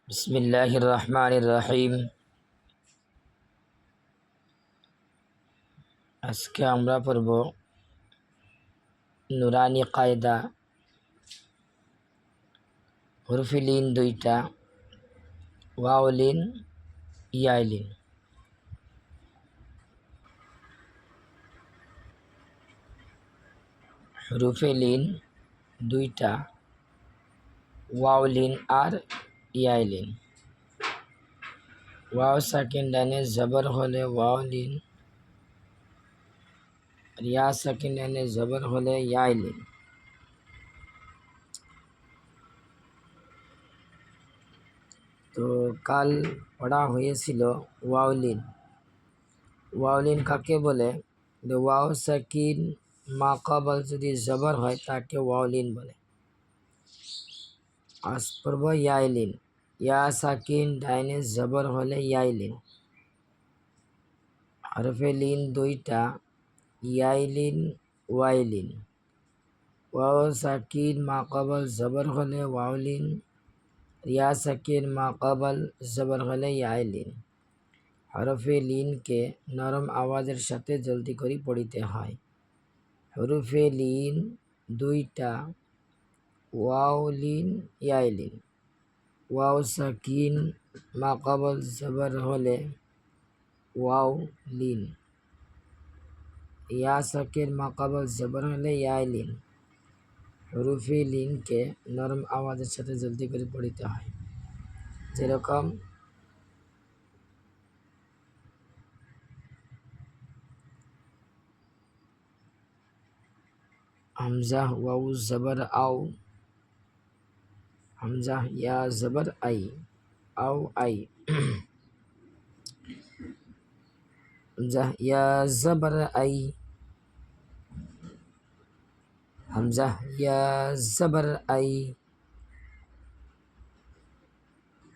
বিসমিল্লাহির রহমানির রহিম। আজকে আমরা পড়ব নুরানি কায়দা। হরফে লিন দুইটা, ওয়াও লিন, ইয়া লিন। হরফে লিন দুইটা, ওয়াও লিন আর ইয়া লিন। ওয়াও সাকিন ডানে জবর হলে ওয়াও লিন, আর ইয়া সাকিন ডানে জবর হলে ইয়া লিন। তো কাল পড়া হয়েছিল ওয়াওলিন। ওয়াওলিন কাকে বলে? ওয়াও সাকিন মা কাবাল যদি জবর হয় তাকে ওয়াওলিন বলে। আজ পড়ব ইয়াইলিন। ইয়া সাকিন ডাইনে জবর হলে ইয়াইলিন। হরফে লিন দুইটা, ইয়াইলিন, ওয়াইলিন। ওয়াও সাকিন মা কাবাল জবর হলে ওয়াওলিন, ইয়া সাকিন মা কাবাল জবর হলে ইয়াইলিন। হরফে লিনকে নরম আওয়াজের সাথে জলদি করে পড়িতে হয়। হরফে লিন দুইটা, ওয়াও লিন, ইয়াইলিন। ওয়াও সাকিন মা কাবাল জবর হলে ওয়াও লিন, ইয়া সাকিন মা কাবাল জবর হলে ইয়াইলিন। হরফে লিনকে নরম আওয়াজের সাথে জলদি করে পড়িতে হয়। যেরকম হামজা ওয়াউ জবর আও, হামজা ইয়া জবর আই, আও আই। হামজা ইয়া জবর আই, হামজা ইয়া জবর আই,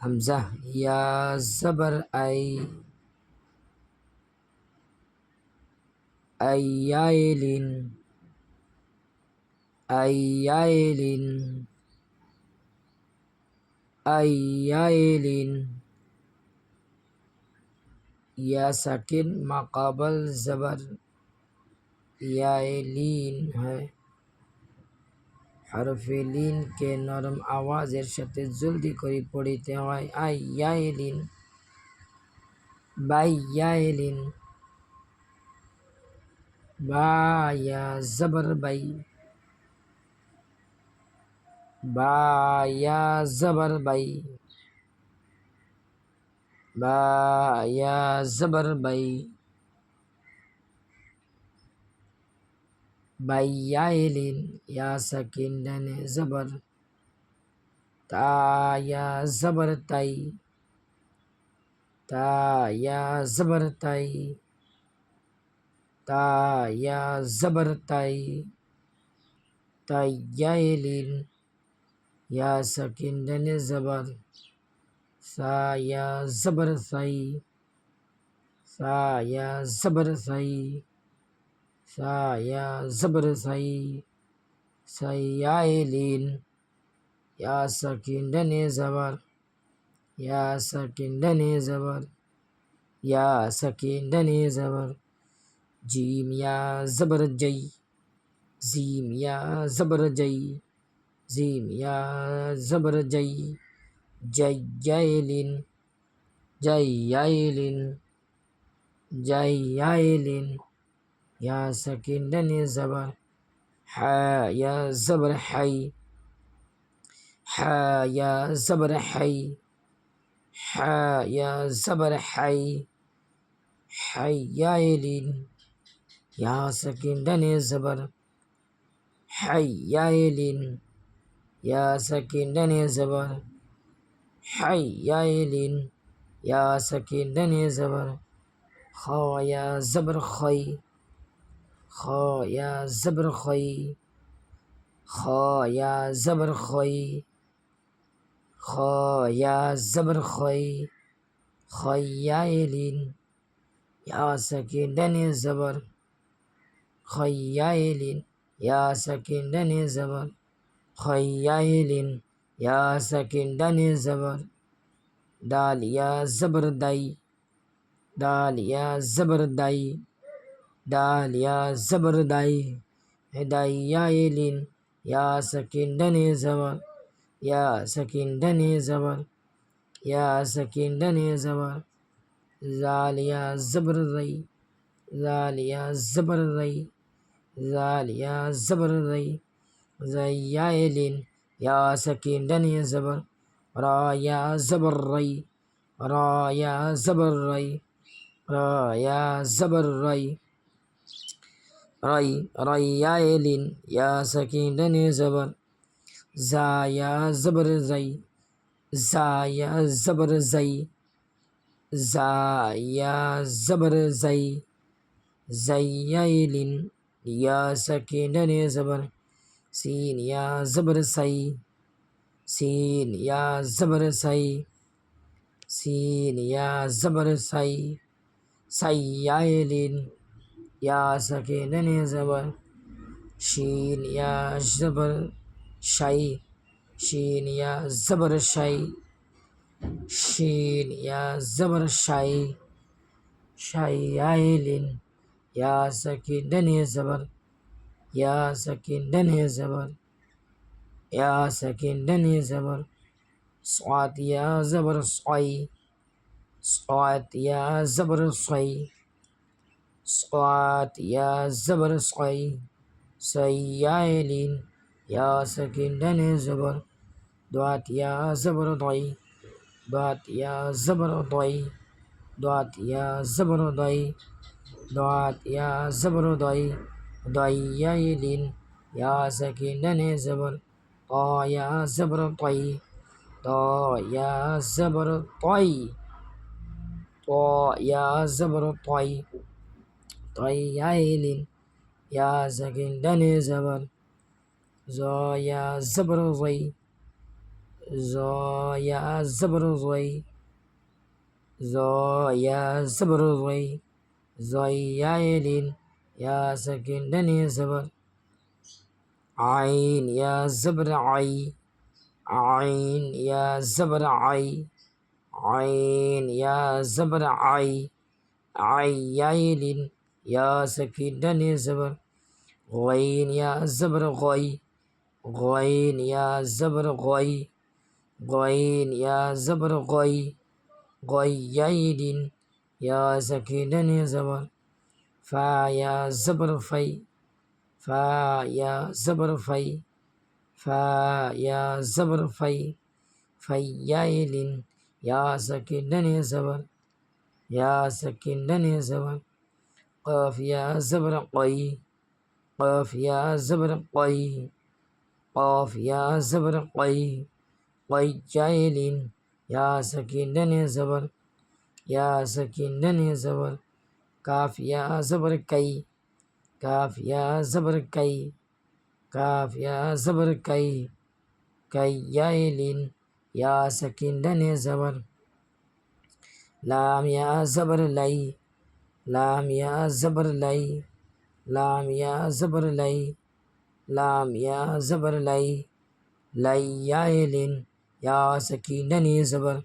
হামজা ইয়া জবর আই। আইয়াইলিন, আইয়াইলিন, আইয়াইলিন। या साकिन माकाबल ज़बर यालीन है। हरफे लीन के नरम आवाज़ेर साथे जल्दी करे पड़िते हय। आइयालिन, बाइयालिन, बा या ज़बर बाई, बा या ज़बर बाई, बा या ज़बर बाई। बाइयालिन, या साकिन डाने ज़बर, ता या ज़बर ताई, ता या ज़बर ताई, ता या ज़बर ताई। ताइयालिन, या साकिन डाने ज़बर, सा या ज़बर साई, सा या ज़बर साई, सा या ज़बर साई। साइयालिन, या साकिन डाने ज़बर, या साकिन डाने ज़बर, या साकिन डाने ज़बर। जीम या ज़बर जई, जीम या ज़बर जई, जीम या ज़बर जई। जय्यालिन, जय्यालिन, जय्यालिन। या साकिन डाने ज़बर, हा या ज़बर हाई, हा या ज़बर हाई, हा या ज़बर हाई। हाइयालिन, या साकिन डाने ज़बर, हाइयालिन, या साकिन डाने ज़बर, हाइयालिन, या साकिन डाने ज़बर। खा या ज़बर खई, खा या ज़बर खई, खा या ज़बर खई, खा या ज़बर खई। खय्यालिन, या साकिन डाने ज़बर, खय्यालिन, या साकिन डाने ज़बर, खय्यालिन, या साकिन डाने ज़बर। दाल या ज़बर दाई, दाल या ज़बर दाई, दाल या ज़बर दाई, दाई या लिन, या सकीन डने ज़बर, या सकीन डने ज़बर, या सकीन डने ज़बर, ज़ाल या ज़बर रई, ज़ाल या ज़बर रई, ज़ाल या ज़बर रई, ज़ई या लिन, या सकीन डने ज़बर, रा या ज़बर रई, रा या ज़बर रई, रा या ज़बर रई, रई, रई या लिन, या सकीन डने ज़बर, ज़ा या ज़बर ज़ई, ज़ा या ज़बर ज़ई, ज़ा या ज़बर ज़ई, ज़ई या लिन, या सकीन डने ज़बर, सीन या ज़बर सई, सीन या ज़बर सई, सीन या ज़बर सई, सई या लिन, या सकीन डने ज़बर, शीन या ज़बर शाई, शीन या ज़बर शाई, शीन या ज़बर शाई, शाई या लिन, या सकीन डने ज़बर, या सकीन डने ज़बर, या सकीन डने ज़बर, स्वात या ज़बर स्वाई, स्वात या ज़बर स्वाई, स्वात या ज़बर स्वाई, सई या लिन, या सकीन डने ज़बर, द्वात या ज़बर दई, द्वात या ज़बर दई, द्वात या ज़बर दई, द्वात या ज़बर दई, दई या लिन, या सकीन डने ज़बर, ता या ज़बर तई, ता या ज़बर तई, ता या ज़बर तई, तई या लिन, या सकीन डने ज़बर, ज़ा या ज़बर ज़ई, ज़ा या ज़बर ज़ई, ज़ा या ज़बर ज़ई, ज़ई या लिन, या सकीन डने ज़बर, आइन या ज़बर आई, आइन या ज़बर आई, आइन या ज़बर आई, आई या लिन, या सकीन डने ज़बर, गईन या ज़बर गई, गईन या ज़बर गई, गईन या ज़बर गई, गई या लिन, या सकीन डने ज़बर, फा या ज़बर फई, फा या ज़बर फई, फा या ज़बर फई, फई या लिन, या सकीन डने ज़बर, या सकीन डने ज़बर, क़ाफ या ज़बर क़ई, क़ाफ या ज़बर क़ई, क़ाफ या ज़बर क़ई, क़ई या लिन, या सकीन डने ज़बर, या सकीन डने ज़बर, काफ या ज़बर कई, काफ या ज़बर कई, काफ या ज़बर कई, कई या लिन, या सकीन डने ज़बर, लाम या ज़बर लई, लाम या ज़बर लई, लाम या ज़बर लई, लाम या ज़बर लई, लई या लिन, या सकीन डने ज़बर,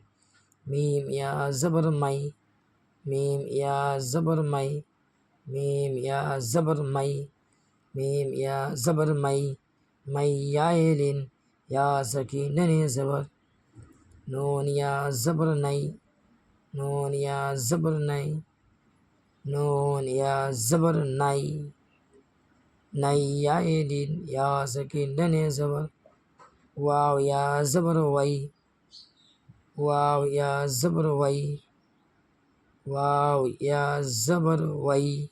मीम या ज़बर मई, मीम या ज़बर मई, मीम या ज़बर मई, मीम या ज़बर मई, मई या लिन, या सकीन डने ज़बर, नून या ज़बर नई, नून या ज़बर नई, नून या ज़बर नई, नई या लिन, या सकीन डने ज़बर, वाव या ज़बर वई, वाव या ज़बर वई, वाव या ज़बर वई,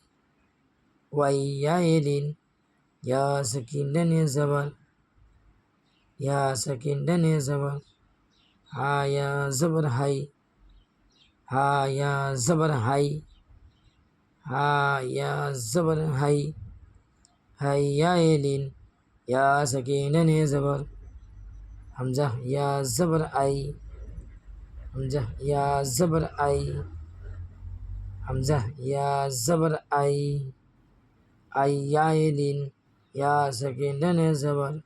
वई या लिन, या सकीन डने ज़बर, या सकीन डने ज़बर, हा या ज़बर हाई, हा या ज़बर हाई, हा या ज़बर हाई, हाई या लिन, या सकीन डने ज़बर, हमज़ा या ज़बर आई, हमज़ा या ज़बर आई, हमज़ा या ज़बर आई, आई या लिन, या सकीन डने ज़बर,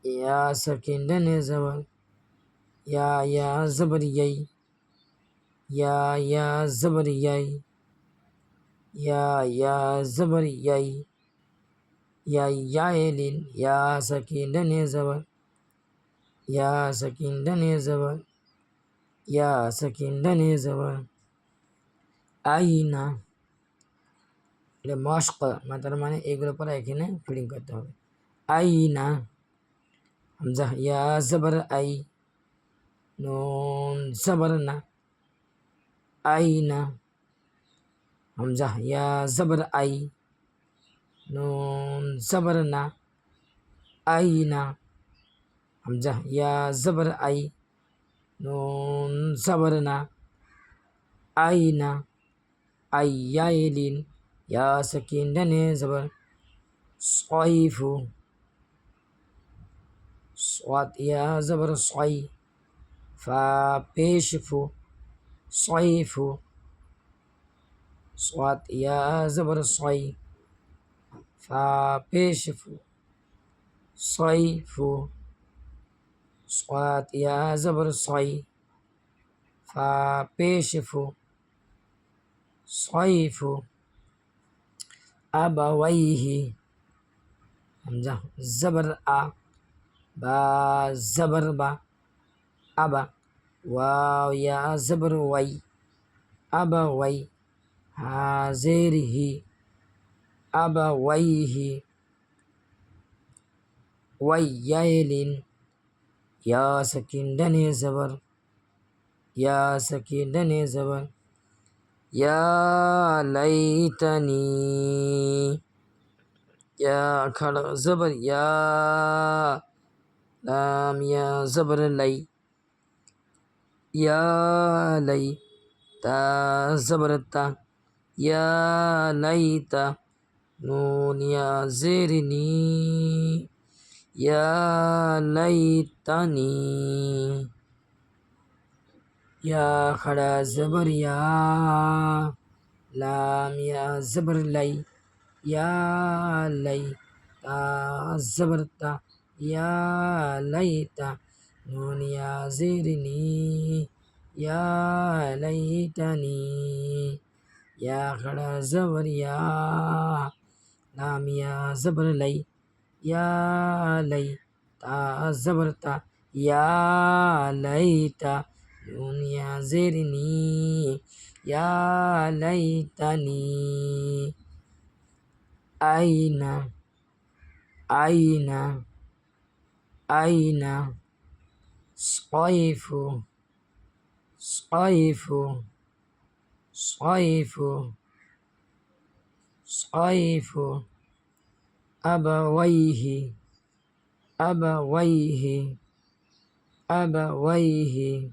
या सकीन डने ज़बर, या ज़बर यई, या ज़बर यई, या ज़बर यई, या एलिन, या सकीन डने ज़बर, या सकीन डने ज़बर, या सकीन डने ज़बर। आईना, এটা মশক, তার মানে এগুলোর পরে এখানে ফিডিং করতে হবে। আইনা, হামজা ইয়া জবর আই, নুন জবর না, আইনা, হামজা ইয়া জবর আই, নুন জবর না, আইনা, হামজা ইয়া জবর আই, নুন জবর না, আইনা, আইয়াইলিন, ইয়া সাকিন ডানে জবর, সয়ফু, صاد يا زبر صي، فا بيشفو، صيفو، صاد يا زبر صي، فا بيشفو، صيفو، صاد يا زبر صي، فا بيشفو، صيفو، أبويه، همزة زبر أ، با زبر با، أبا، واو يا زبر وي، أبوي، هازره، أبويه، ويل، يا سكين دني زبر، يا سكين دني زبر، يا ليتني، يا خلق زبر يا، لام يا زبر لي، يا لي، تا زبر تا، يا ليت، نون يا زيرني، يا ليتني، يا خڑا زبر يا، لام يا زبر لي، يا لي، تا زبر تا، يا ليت، نون يا زيرني، يا ليتني، يا خڑا زبر يا، لام يا زبر لي، يا لي، تا زبر تا، يا ليت، نون يا زيرني، يا ليتني، أين، أين، أين، صيف، صيف، صيف، صيف، أبويه، أبويه، أبويه،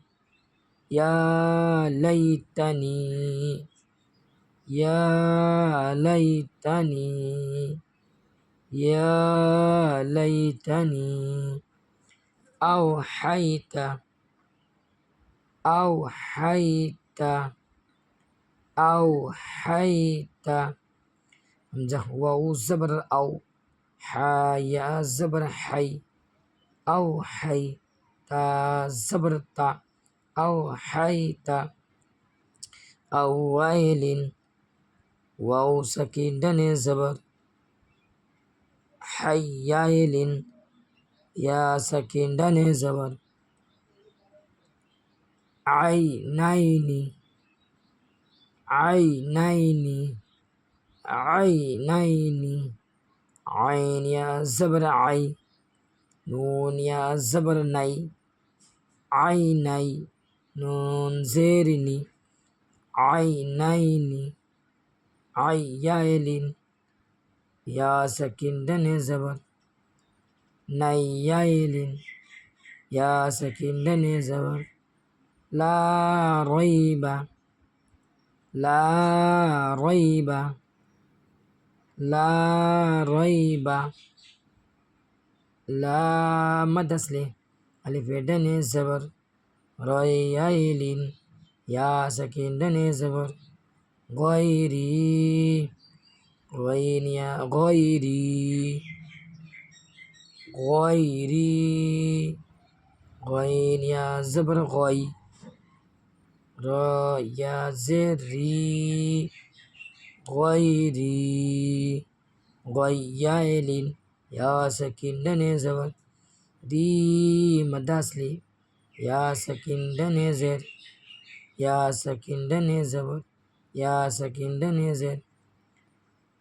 يا ليتني، يا ليتني، يا ليتني، أوحيت، أوحيت، أوحيت، همزة واو زبر أو، حا يا زبر حي، أوحي، تا زبر تا، أوحيت، أويل، واو سكين دني زبر، حيايل، يا سكين دني زبر، عينين، عينين، عينين، عين يا زبر عي، نون يا زبر ني، عيني، نون زيرني، عينين، عيال، يا سكين دني زبر، نيال، يا سكين دني زبر، لا ريب، لا ريب، لا ريب، لا مدسلي، ألف دني زبر، ريال، يا سكين دني زبر، غيري، غين يا غيري، غيري، غين يا زبر غي را يا زر ري غيري غيال يا سكين دني زبر دي مداسلي يا سكين دني زر يا سكين دني زبر يا سكين دني زر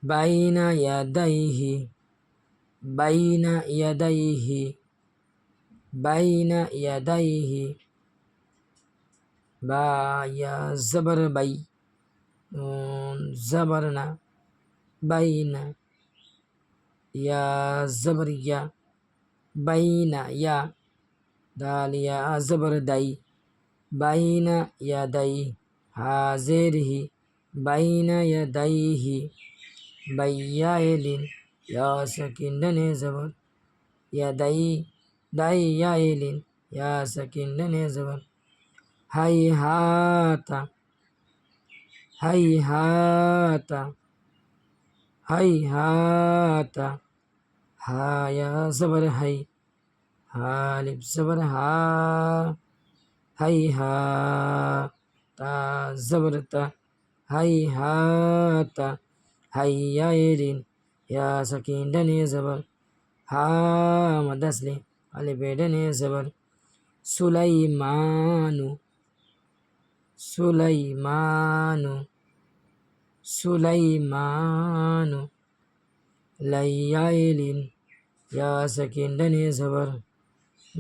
بين يديه بين يديه بين يديه با يا زبر بي زبرنا بين يا زبر يا بين يا دال يا زبر داي بين يديه حاضره بين يديه بيائل يا سكين دني زبر يا داي يائل يا سكين دني زبر هيهات هيهات هيهات ها يا زبر هي هالب زبر ها هيها تا زبر تا هيهات هيائل يا سكين دني زبر ها مدسلي ألف دني زبر سليمان سليمان سليمان ليال يا سكين دني زبر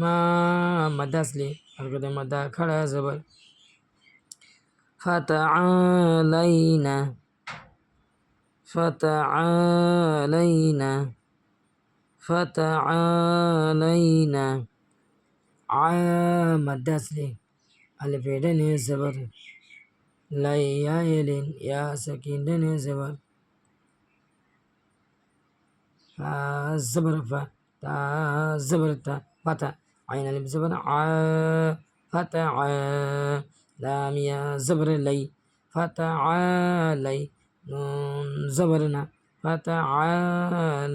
ما مدسلي أرقد مدى خلا زبر فتعالينا فتعالينا فتعالينا عام الدسلي ألف دني زبر ليال يا سكين دني زبر الزبر تا زبر تا فتا عين ألف زبر فتع لام يا زبر لي فتعالي نون زبرنا فتعالينا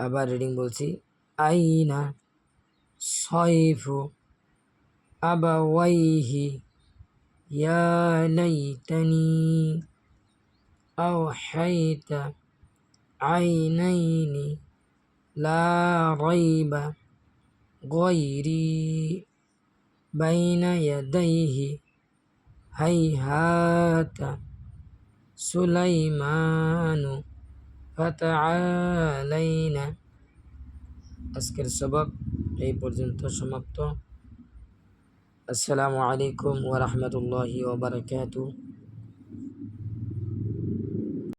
আবার রিডিং বলছি আইনা সয়ফু আবাওয়াইহি ইয়া লাইতানি আওহাইতা আইনাইনি লা রাইবা غيري بين يديه هيهات سليمان فتعالينا আজকের সবক এই পর্যন্ত সমাপ্ত। আসসালামু আলাইকুম ওয়া রাহমাতুল্লাহি ওয়া বারাকাতুহু।